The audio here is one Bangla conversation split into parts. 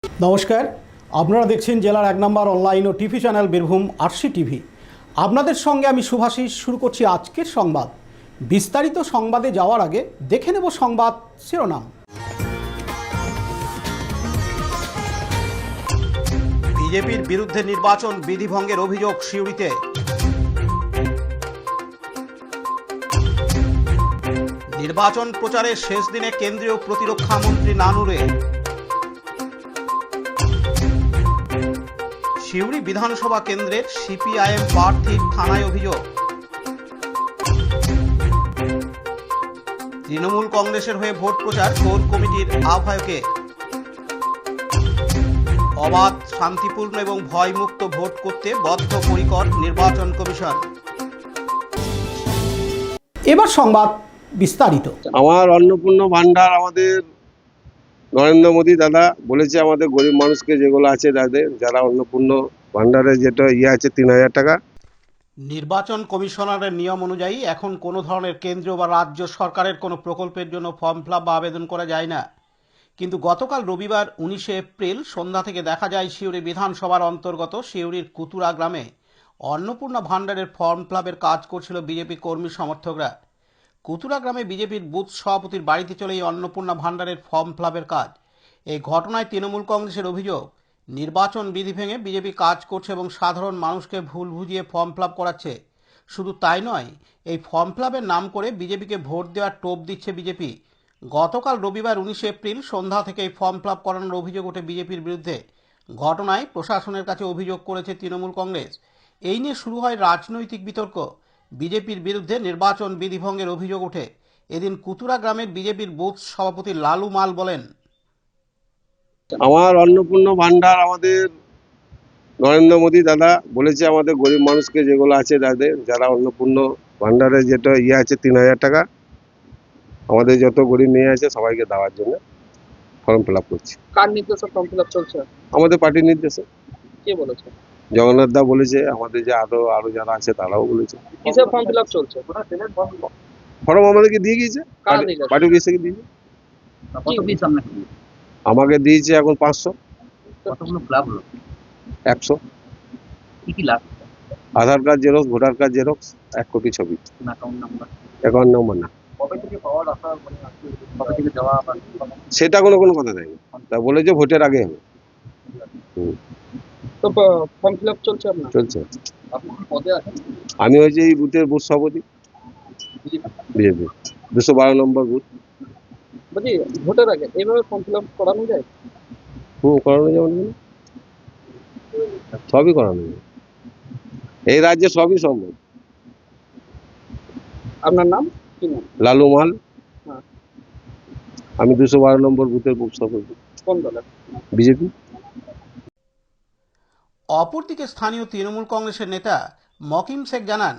নমস্কার, আপনারা দেখছেন জেলার 1 নম্বর অনলাইন ও TV channel Birbhum RC TV. আপনাদের সঙ্গে আমি শুভাশিস। শুরু করছি আজকের সংবাদ। বিস্তারিত সংবাদে যাওয়ার আগে দেখে নেব সংবাদ শিরোনাম। বিজেপির বিরুদ্ধে নির্বাচন বিধিভঙ্গের অভিযোগ সিউড়িতে। নির্বাচন প্রচারের শেষ দিনে কেন্দ্রীয় প্রতিরক্ষা মন্ত্রী নানুরে। সিউড়ি বিধানসভা কেন্দ্রের সিপিআইএম প্রার্থীর থানায় অভিযোগ। তৃণমূল কংগ্রেসের হয়ে ভোট প্রচার কোর কমিটির আহ্বায়কের। অবাধ, শান্তিপূর্ণ এবং ভয়মুক্ত ভোট করতে বদ্ধপরিকর নির্বাচন কমিশন। এবার সংবাদ বিস্তারিত। আমার অন্নপূর্ণা ভান্ডার আমাদের নরেন্দ্র মোদী দাদা বলেছে আমাদের গরিব মানুষকে যেগুলো আছে তাদের যারা অন্নপূর্ণা ভান্ডারে যেটা আছে 3000 টাকা। নির্বাচন কমিশনারের নিয়ম অনুযায়ী এখন কোনো ধরনের কেন্দ্রীয় বা রাজ্য সরকারের কোনো প্রকল্পের জন্য ফর্ম ফিল আপ বা আবেদন করা যায় না। কিন্তু গতকাল রবিবার 19 এপ্রিল সন্ধ্যা থেকে দেখা যায় সিউড়ি বিধানসভার অন্তর্গত সিউড়ির কুতুরা গ্রামে অন্নপূর্ণা ভান্ডারের ফর্ম ফিল আপের কাজ করছিল বিজেপি কর্মী সমর্থকরা। কুতুরা গ্রামে বিজেপির বুথ সভাপতির বাড়িতে চলে এই অন্নপূর্ণা ভান্ডারের ফর্ম ফিল আপের কাজ। এই ঘটনায় তৃণমূল কংগ্রেসের অভিযোগ, নির্বাচন বিধি ভেঙে বিজেপি কাজ করছে এবং সাধারণ মানুষকে ভুল বুঝিয়ে ফর্ম ফিল আপ করাচ্ছে। শুধু তাই নয়, এই ফর্ম ফিল আপের নাম করে বিজেপিকে ভোট দেওয়ার টোপ দিচ্ছে বিজেপি। গতকাল রবিবার 19 এপ্রিল সন্ধ্যা থেকে এই ফর্ম ফিল আপ করানোর অভিযোগ ওঠে বিজেপির বিরুদ্ধে। ঘটনায় প্রশাসনের কাছে অভিযোগ করেছে তৃণমূল কংগ্রেস। এই নিয়ে শুরু হয় রাজনৈতিক বিতর্ক। বিজেপির বিরুদ্ধে নির্বাচন বিধিভঙ্গের অভিযোগ ওঠে। এদিন কুতুরা গ্রামের বিজেপির বুথ সভাপতি লালু মাল বলেন, আমার অন্নপূর্ণা ভান্ডার আমাদের নরেন্দ্র মোদী দাদা বলেছে আমাদের গরিব মানুষকে যেগুলো আছে তাদের যারা অন্নপূর্ণা ভান্ডারে যেটা আছে 3000 টাকা আমাদের যত গরিব মেয়ে আছে সবাইকে দেওয়ার জন্য ফর্ম ফিল আপ করছি। কার নির্দেশে ফর্ম ফিল আপ চলছে? আমাদের পার্টির নির্দেশে। কে বলেছে? জগন্নাথ দা বলেছে, আমাদের যে আরো যারা আছে তারাও বলেছে। কিসের ফর্ম ফিল আপ চলছে? ফর্ম আমাদেরকে দিয়ে গিয়েছে, কারা দিয়েছে? পার্টি অফিস থেকে দিয়েছে। কত পিস আপনাকে? আমাকে দিয়েছে এখন 500। কতগুলো ক্লাব হলো? 100। কি কি লাভ? Aadhaar card xerox, voter card xerox, 1 copy ছবি। Account number? অ্যাকাউন্ট নম্বর না। কবে থেকে পাওয়ার আশা মানে আছে? কবে থেকে দেওয়া আবার? সেটা কোনো কথা নেই। তা বলেছে ভোটের আগে হবে। তো ফর্ম ফিল আপ চলছে আপনার? চলছে। আপনি কি পদে আছেন? আমি হয়েছি এই বুথের বুথ সভাপতি বিজেপি 212 নম্বর বুথ। বলছি ভোটের আগে এইভাবে ফর্ম ফিল আপ করানো যায়? করানো যাবে না? সবই করানো যাবে, এই রাজ্যে সবই সম্ভব। আপনার নাম কি নাম? লালু মাল। হ্যাঁ। আমি 212 নম্বর বুথের বুথ সভাপতি কোন দলের? বিজেপি। অপরদিকে স্থানীয় তৃণমূল কংগ্রেসের নেতা মকিম শেখ জানান,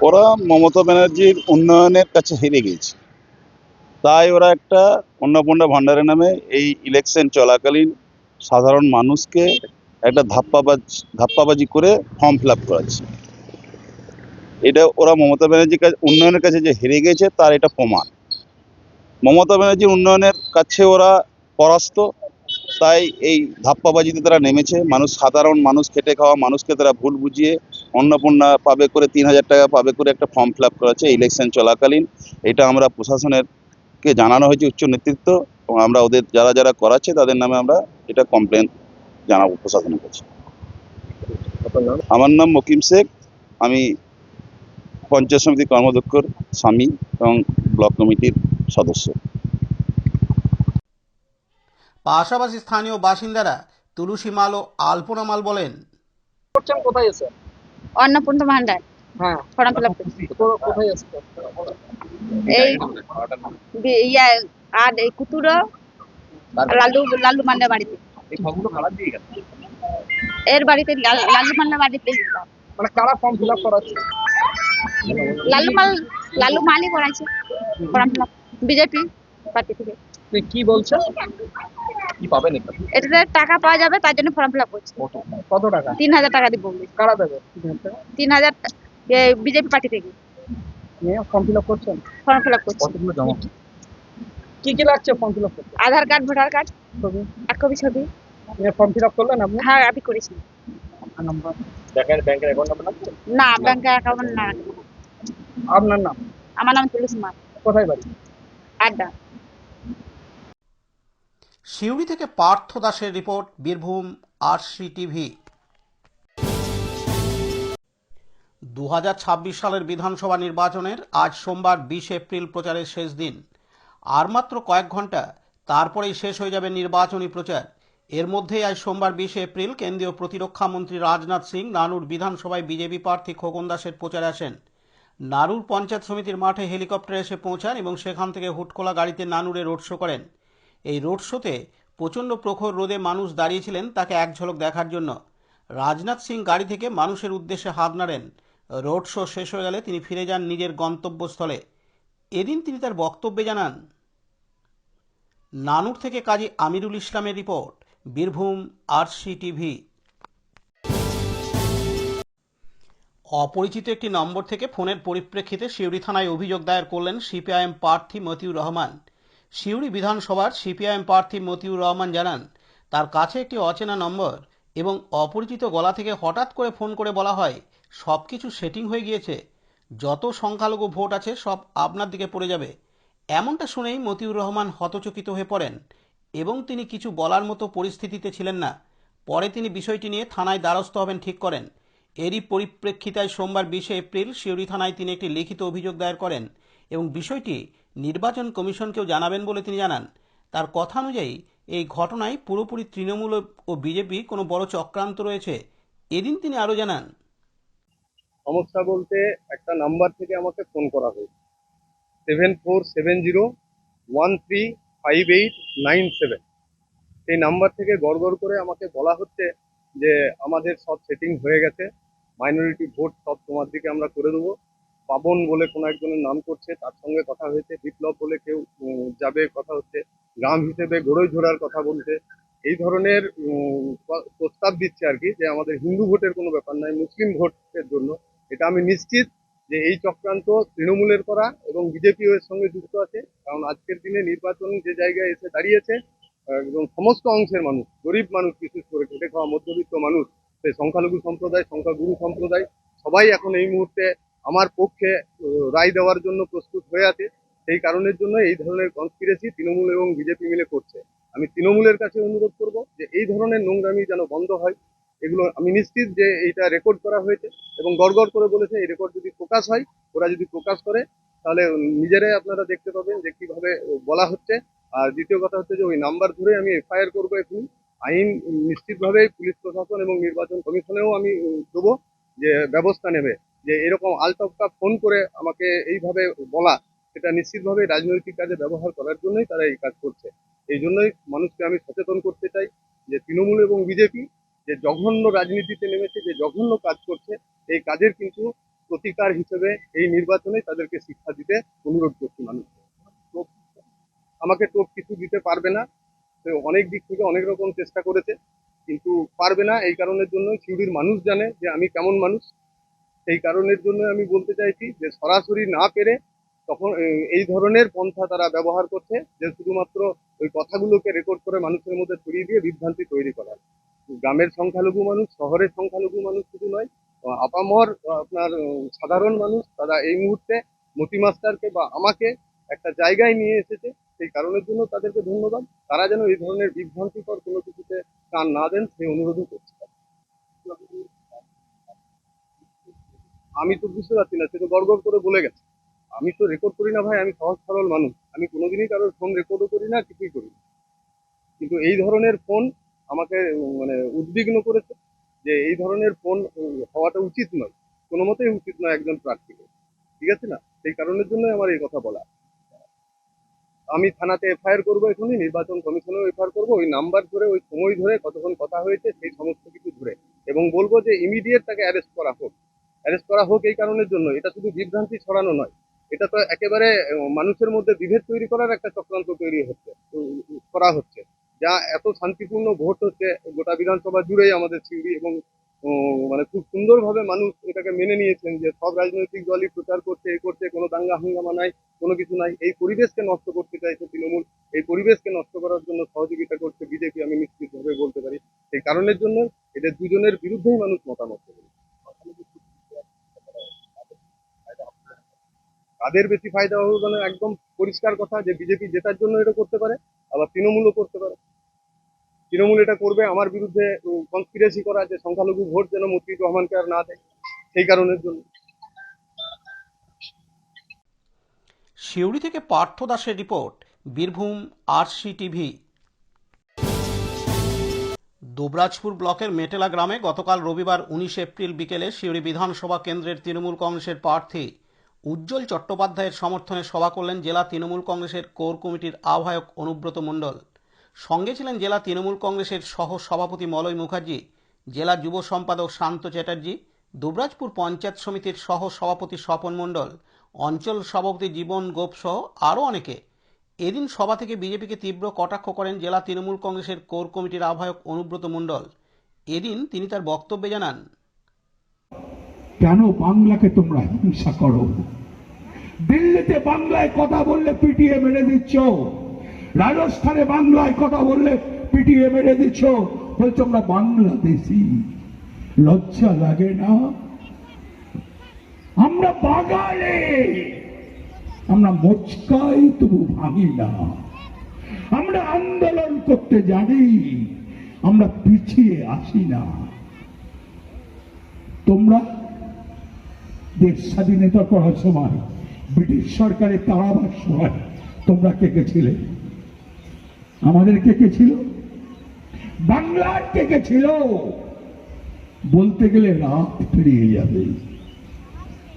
ওরা মমতা ব্যানার্জির উন্নয়নের কাছে হেরে গেছে, তাই ওরা একটা অন্নপূর্ণা ভান্ডারের নামে এই ইলেকশন চলাকালীন সাধারণ মানুষকে একটা ধাপ্পাবাজি করে ফর্ম ফিল আপ করাচ্ছে। এটা ওরা মমতা ব্যানার্জির কাছে উন্নয়নের কাছে যে হেরে গেছে তার এটা প্রমাণ। মমতা ব্যানার্জির উন্নয়নের কাছে ওরা পরাস্ত, তাই এই ধাপ্পাবাজিতে তারা নেমেছে। সাধারণ মানুষ, খেটে খাওয়া মানুষকে তারা ভুল বুঝিয়ে অন্নপূর্ণা পাবে করে 3000 টাকা পাবে করে একটা ফর্ম ফিল আপ করাচ্ছে ইলেকশন চলাকালীন। এটা আমরা প্রশাসনের কে জানানো হয়েছে, উচ্চ নেতৃত্ব, এবং আমরা ওদের যারা করাচ্ছে তাদের নামে আমরা এটা কমপ্লেন জানাবো প্রশাসনের কাছে। আমার নাম মকিম শেখ, আমি পঞ্চায়েত সমিতি কর্মদক্ষর স্বামী এবং ব্লক কমিটির সদস্য। পাশাপাশি স্থানীয় বাসিন্দারা তুলসী মাল ও আলপনা মাল বলেন, করছেন কোথায় এসে? অন্নপূর্ণা ভান্ডার হ্যাঁ, ফর্ম ফিল আপ কোথায় এসে? এই আর এই কুতুরো লালু মান্নার বাড়িতে। এই ফর্মগুলো কারা দিয়ে গেছে? এর বাড়িতে লালু মান্নার বাড়িতে মানে কারা ফর্ম ফিল আপ করাচ্ছে? লালু মালই করাইছে form fill up BJP party থেকে। কি বলছে? কি পাবেন এটাতে টাকা পাওয়া যাবে, তার জন্য ফর্ম ফিল আপ করছে। কত টাকা? 3000 টাকা দিব। কারা দেবে? 3000 বিজেপি পার্টি থেকে ফর্ম ফিল আপ করছেন? ফর্ম ফিল আপ করছে। কতগুলো জমা? কি লাগছে ফর্ম ফিল আপ করতে? আধার কার্ড, ভোটার কার্ড। ছবি 1 কপি ছবি। ফর্ম ফিল আপ করলেন আপনি? হ্যাঁ, আমি করেছি। নাম্বার ব্যাংকের অ্যাকাউন্ট নাম্বার আছে? না, ব্যাংকের অ্যাকাউন্ট না। আপনার নাম? আমার নাম তুলসী মাল। কোথায় বাড়ি? আড্ডা। সিউড়ি থেকে পার্থ দাসের রিপোর্ট, বীরভূম আরসি টিভি। 2026 সালের বিধানসভা নির্বাচনের আজ সোমবার 20 এপ্রিল প্রচারের শেষ দিন। আর মাত্র কয়েক ঘন্টা, তারপরেই শেষ হয়ে যাবে নির্বাচনী প্রচার। এর মধ্যেই আজ সোমবার 20 এপ্রিল কেন্দ্রীয় প্রতিরক্ষা মন্ত্রী রাজনাথ সিং নানুর বিধানসভায় বিজেপি প্রার্থী খোকন দাসের প্রচারে আসেন। নানুর পঞ্চায়েত সমিতির মাঠে হেলিকপ্টারে এসে পৌঁছান এবং সেখান থেকে হুটখোলা গাড়িতে নানুরে রোড শো করেন। এই রোড শোতে প্রচণ্ড প্রখর রোদে মানুষ দাঁড়িয়েছিলেন তাকে এক ঝলক দেখার জন্য। রাজনাথ সিং গাড়ি থেকে মানুষের উদ্দেশ্যে হাত নাড়েন। রোড শো শেষ হয়ে গেলে তিনি ফিরে যান নিজের গন্তব্যস্থলে। এদিন তিনি তার বক্তব্যে জানান। নানুর থেকে কাজী আমিরুল ইসলামের রিপোর্ট, বীরভূম আরসি টিভি। অপরিচিত একটি নম্বর থেকে ফোনের পরিপ্রেক্ষিতে সিউড়ি থানায় অভিযোগ দায়ের করলেন সিপিআইএম প্রার্থী মতিউর রহমান। সিউড়ি বিধানসভার সিপিআইএম প্রার্থী মতিউর রহমান জানান, তার কাছে একটি অচেনা নম্বর এবং অপরিচিত গলা থেকে হঠাৎ করে ফোন করে বলা হয় সব কিছু সেটিং হয়ে গিয়েছে, যত সংখ্যালঘু ভোট আছে সব আপনার দিকে পড়ে যাবে। এমনটা শুনেই মতিউর রহমান হতচকিত হয়ে পড়েন এবং তিনি কিছু বলার মতো পরিস্থিতিতে ছিলেন না। পরে তিনি বিষয়টি নিয়ে থানায় দ্বারস্থ হবেন ঠিক করেন। এরই পরিপ্রেক্ষিতে সোমবার 20 এপ্রিল সিউড়ি থানায় তিনি একটি লিখিত অভিযোগ দায়ের করেন এবং বিষয়টি নির্বাচন কমিশনকেও জানাবেন বলে তিনি জানান। তার কথা অনুযায়ী এই ঘটনায় পুরোপুরি তৃণমূল ও বিজেপি কোনো বড় চক্রান্ত রয়েছে। এদিন তিনি আরও জানান, সমস্যা বলতে একটা নাম্বার থেকে আমাকে ফোন করা হয়েছে 7470135897। সেই নাম্বার থেকে গড়গড় করে আমাকে বলা হচ্ছে যে আমাদের সব সেটিং হয়ে গেছে, মাইনরিটি ভোট সব তোমার দিকে আমরা করে দেবো। পাবন বলে কোনো একজনের নাম করছে, তার সঙ্গে কথা হয়েছে। বিপ্লব বলে কেউ যাবে কথা হচ্ছে। গ্রাম হিসেবে গড়ই ঝোড়ার কথা বলছে। এই ধরনের প্রস্তাব দিচ্ছে আর কি, যে আমাদের হিন্দু ভোটের কোনো ব্যাপার নাই, মুসলিম ভোটের জন্য। এটা আমি নিশ্চিত যে এই চক্রান্ত তৃণমূলের করা এবং বিজেপিও এর সঙ্গে যুক্ত আছে। কারণ আজকের দিনে নির্বাচন যে জায়গায় এসে দাঁড়িয়েছে, এবং সমস্ত অংশের মানুষ, গরিব মানুষ, বিশেষ করে খেটে খাওয়া মধ্যবিত্ত মানুষ, সে সংখ্যালঘু সম্প্রদায়, সংখ্যাগুরু সম্প্রদায়, সবাই এখন এই মুহূর্তে আমার পক্ষে রায় দেওয়ার জন্য প্রস্তুত হয়ে আছে। সেই কারণের জন্য এই ধরনের কনস্পিরেসি তৃণমূল এবং বিজেপি মিলে করছে। আমি তৃণমূলের কাছে অনুরোধ করব যে এই ধরনের নোংরামি যেন বন্ধ হয়। এগুলো আমি নিশ্চিত যে এইটা রেকর্ড করা হয়েছে এবং গড়গড় করে বলেছে এই রেকর্ড যদি প্রকাশ হয়, ওরা যদি প্রকাশ করে, তাহলে নিজেরাই আপনারা দেখতে পাবেন যে কিভাবে বলা হচ্ছে। আর দ্বিতীয় কথা হচ্ছে যে ওই নাম্বার ধরে আমি এফআইআর করবো এখনই। আইন নিশ্চিতভাবে পুলিশ প্রশাসন এবং নির্বাচন কমিশনেও আমি দেবো যে ব্যবস্থা নেবে, যে এরকম আলটপকা ফোন করে আমাকে এইভাবে বলা, সেটা নিশ্চিতভাবে রাজনৈতিক কাজে ব্যবহার করার জন্যই তারা এই কাজ করছে। এই জন্যই মানুষকে আমি সচেতন করতে চাই যে তৃণমূল এবং বিজেপি যে জঘন্য রাজনীতিতে নেমেছে, যে জঘন্য কাজ করছে, এই কাজের কিন্তু প্রতিকার হিসেবে এই নির্বাচনে তাদেরকে শিক্ষা দিতে অনুরোধ করছি মানুষকে। আমাকে টোপ কিছু দিতে পারবে না। সে অনেক দিক থেকে অনেক রকম চেষ্টা করেছে, কিন্তু পারবে না। এই কারণের জন্য সিউড়ির মানুষ জানে যে আমি কেমন মানুষ। সেই কারণের জন্য আমি বলতে চাইছি যে সরাসরি না পেরে তখন এই ধরনের পন্থা তারা ব্যবহার করছে, যে শুধুমাত্র ওই কথাগুলোকে রেকর্ড করে মানুষের মধ্যে ছড়িয়ে দিয়ে বিভ্রান্তি তৈরি করার। গ্রামের সংখ্যালঘু মানুষ, শহরের সংখ্যালঘু মানুষ শুধু নয়, আপামর আপনার সাধারণ মানুষ, তারা এই মুহূর্তে মতি মাস্টারকে বা আমাকে একটা জায়গায় নিয়ে এসেছে। সেই কারণের জন্য তাদেরকে ধন্যবাদ। তারা যেন এই ধরনের বিভ্রান্তিকর কোনো কিছুতে কান না দেন, সেই অনুরোধও করছি। আমি তো বুঝতে পারছি না, সে তো গড়গড় করে বলে গেছে। আমি তো রেকর্ড করি না ভাই, আমি সহজ সরল মানুষ, আমি কোনোদিনই কারোর ফোন রেকর্ডও করি না, কিছুই করি না। কিন্তু এই ধরনের ফোন আমাকে মানে উদ্বিগ্ন করেছে, যে এই ধরনের ফোন হওয়াটা উচিত নয়, কোনো মতেই উচিত নয় একজন প্রার্থীকে। ঠিক আছে না? সেই কারণের জন্য আমার এই কথা বলা। আমি থানাতে এফআইআর করবো এখনই, নির্বাচন কমিশনেও এফআইআর করবো, ওই নাম্বার ধরে, ওই সময় ধরে, কতক্ষণ কথা হয়েছে সেই সমস্ত কিছু ধরে, এবং বলবো যে ইমিডিয়েট তাকে অ্যারেস্ট করা হোক। অ্যারেস্ট করা হোক এই কারণের জন্য, এটা শুধু বিভ্রান্তি ছড়ানো নয়, এটা তো একেবারে মানুষের মধ্যে বিভেদ তৈরি করার একটা চক্রান্ত তৈরি হচ্ছে, করা হচ্ছে। যা এত শান্তিপূর্ণ ভোট হচ্ছে গোটা বিধানসভা জুড়েই আমাদের সিউড়ি এবং মানে খুব সুন্দরভাবে মানুষ এটাকে মেনে নিয়েছেন যে সব রাজনৈতিক দলই প্রচার করছে, এ করছে, কোনো দাঙ্গা হাঙ্গামা নাই, কোনো কিছু নাই। এই পরিবেশকে নষ্ট করতে চাইছে তৃণমূল, এই পরিবেশকে নষ্ট করার জন্য সহযোগিতা করছে বিজেপি, আমি নিশ্চিতভাবে বলতে পারি। সেই কারণের জন্য এদের দুজনের বিরুদ্ধেই মানুষ মতামত দেবে। কাদের বেশি ফায়দা হবে মানে একদম পরিষ্কার কথা যে বিজেপি জেতার জন্য এটা করতে পারে, আবার তৃণমূলও করতে পারে। তৃণমূল এটা করবে আমার বিরুদ্ধে কনস্পিরেসি করা, যে সংখ্যালঘু ভোট যেন মতিউর রহমানকে আর না দেয়, সেই কারণের জন্য। সিউড়ি থেকে পার্থ দাসের রিপোর্ট, বীরভূম RCTV। দুবরাজপুর ব্লকের মেটেলা গ্রামে গতকাল রবিবার 19 এপ্রিল বিকেলে সিউড়ি বিধানসভা কেন্দ্রের তৃণমূল কংগ্রেসের প্রার্থী উজ্জ্বল চট্টোপাধ্যায়ের সমর্থনে সভা করলেন জেলা তৃণমূল কংগ্রেসের কোর কমিটির আহ্বায়ক অনুব্রত মণ্ডল। সঙ্গে ছিলেন জেলা তৃণমূল কংগ্রেসের সহ সভাপতি মলয় মুখার্জি, জেলা যুব সম্পাদক শান্ত চ্যাটার্জি, দুবরাজপুর পঞ্চায়েত সমিতির সহ সভাপতি স্বপন মণ্ডল, অঞ্চল সভাপতি জীবন গোপ সহ আরও অনেকে। এদিন সভা থেকে বিজেপিকে তীব্র কটাক্ষ করেন জেলা তৃণমূল কংগ্রেসের কোর কমিটির আহ্বায়ক অনুব্রত মণ্ডল। এদিন তিনি তার বক্তব্যে জানান, কেন বাংলাকে তোমরা হিংসা করো? দিল্লিতে বাংলায় কথা বললে পিটিয়ে মেরে দিচ্ছ, রাজস্থানে বাংলায় কথা বললে পিটিয়ে মেরে দিচ্ছ, বলছো আমরা বাংলাদেশি। লজ্জা লাগে না? আমরা বাঙালি, আমরা মোচকাই তবু ভাঙি না। আমরা আন্দোলন করতে জানি, আমরা পিছিয়ে আসি না। তোমরা দেশ স্বাধীনতা করার সময়, ব্রিটিশ সরকারের তাড়াবার সময় তোমরা কে কে ছিলে? আমাদের কে কে ছিল? বাংলার কে কে ছিল? বলতে গেলে রাত পেরিয়ে যাবে।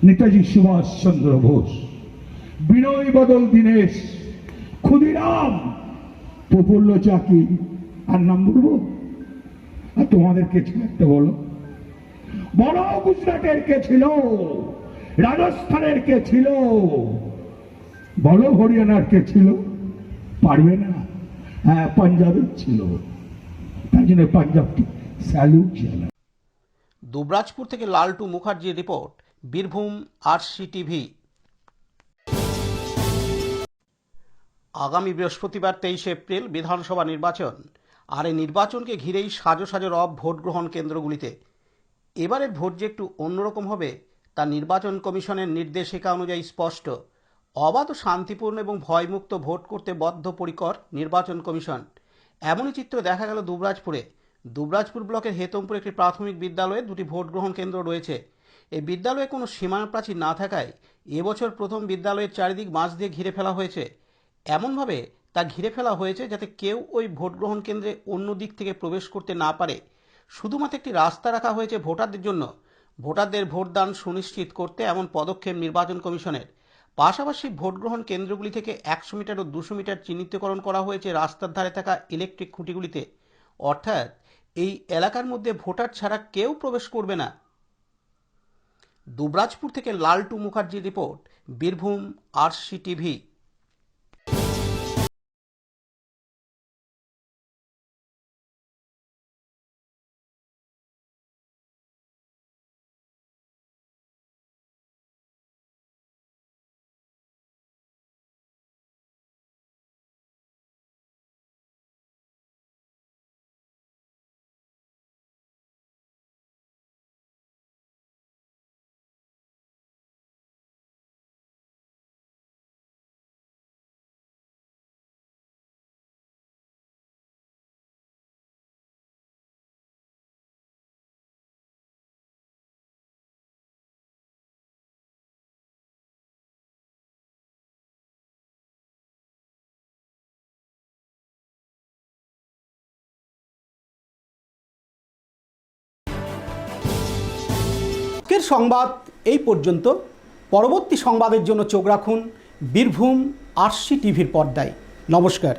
নেতাজি সুভাষ চন্দ্র বোস, বিনয় বাদল দীনেশ, ক্ষুদিরাম, প্রফুল্ল চাকি, আর নাম বলবো? আর তোমাদের কে ছিল একটা বলো? বড় গুজরাটের কে ছিল? রাজস্থানের কে ছিল? বলো হরিয়ানার কে ছিল? পারবে না? হ্যাঁ, পাঞ্জাবের ছিল। তাই জন্য পাঞ্জাবকে স্যালুট জানাই। দুবরাজপুর থেকে লালটু মুখার্জির রিপোর্ট, বীরভূম RCTV। আগামী বৃহস্পতিবার 23 এপ্রিল বিধানসভা নির্বাচন, আর এই নির্বাচনকে ঘিরেই সাজো সাজো রব ভোট গ্রহণ কেন্দ্রগুলিতে। এবারের ভোট যে একটু অন্যরকম হবে তা নির্বাচন কমিশনের নির্দেশিকা অনুযায়ী স্পষ্ট। অবাধ ও শান্তিপূর্ণ এবং ভয়মুক্ত ভোট করতে বদ্ধপরিকর নির্বাচন কমিশন। এমনই চিত্র দেখা গেল দুবরাজপুরে। দুবরাজপুর ব্লকের হেতমপুর একটি প্রাথমিক বিদ্যালয়ে দুটি ভোট গ্রহণ কেন্দ্র রয়েছে। এই বিদ্যালয়ে কোনো সীমানা প্রাচীর না থাকায় এবছর প্রথম বিদ্যালয়ের চারিদিক বাঁশ দিয়ে ঘিরে ফেলা হয়েছে। এমনভাবে তা ঘিরে ফেলা হয়েছে যাতে কেউ ওই ভোট গ্রহণ কেন্দ্রে অন্য দিক থেকে প্রবেশ করতে না পারে। শুধুমাত্র একটি রাস্তা রাখা হয়েছে ভোটারদের জন্য। ভোটারদের ভোটদান সুনিশ্চিত করতে এমন পদক্ষেপ নির্বাচন কমিশনের। পাশাপাশি ভোট গ্রহণ কেন্দ্রগুলি থেকে 100 মিটার ও 200 মিটার চিহ্নিতকরণ করা হয়েছে রাস্তার ধারে থাকা ইলেকট্রিক খুঁটিগুলিতে। অর্থাৎ এই এলাকার মধ্যে ভোটার ছাড়া কেউ প্রবেশ করবে না। দুবরাজপুর থেকে লালটু মুখার্জির রিপোর্ট, বীরভূম RCTV। আজকের সংবাদ এই পর্যন্ত। পরবর্তী সংবাদের জন্য চোখ রাখুন বীরভূম RCTVর পর্দায়। নমস্কার।